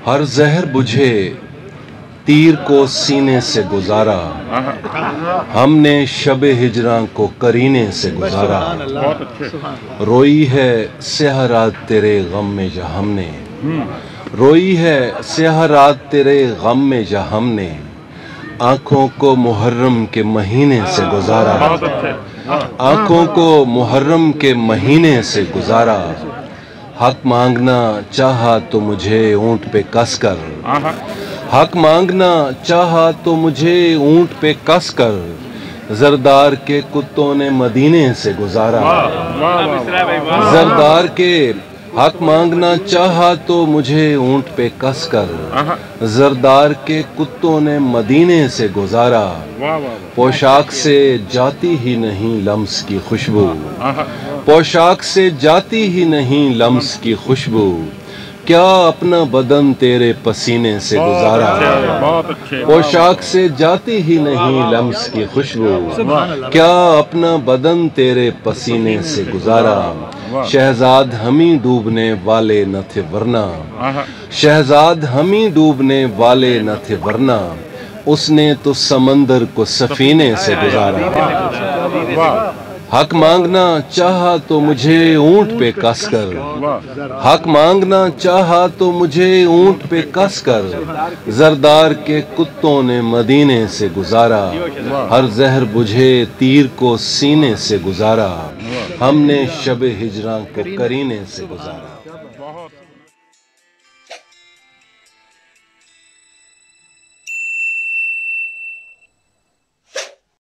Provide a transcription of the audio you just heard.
हर जहर बुझे तीर को सीने से गुजारा, हमने शब हिजरां को करीने से गुजारा। रोई है स्याह रात तेरे गम में जा हमने, रोई है स्याह रात तेरे गम में जा हमने, आँखों को मुहर्रम के महीने से गुजारा, आँखों को मुहर्रम के महीने से गुजारा। हक मांगना चाहा तो मुझे ऊंट पे कसकर, हक मांगना चाहा तो मुझे ऊंट पे कसकर, जरदार के कुत्तों ने मदीने से गुजारा। जरदार के हक मांगना चाहा तो मुझे ऊंट पे कसकर, जरदार के कुत्तों ने मदीने से गुजारा। पोशाक से जाती ही नहीं लम्स की खुशबू, पोशाक से जाती ही नहीं लम्स की खुशबू, क्या अपना बदन तेरे पसीने से गुजारा। पोशाक से जाती ही नहीं लम्स की खुशबू, क्या अपना बदन तेरे पसीने से गुजारा। शहजाद हम ही डूबने वाले न थे वरना, शहजाद हम ही डूबने वाले न थे वरना, उसने तो समंदर को सफीने से गुजारा। हक मांगना चाहा तो मुझे ऊंट पे कसकर, हक मांगना चाहा तो मुझे ऊंट पे कसकर, जरदार के कुत्तों ने मदीने से गुजारा। हर जहर बुझे तीर को सीने से गुजारा, हमने शब हिजरां को करीने से गुजारा।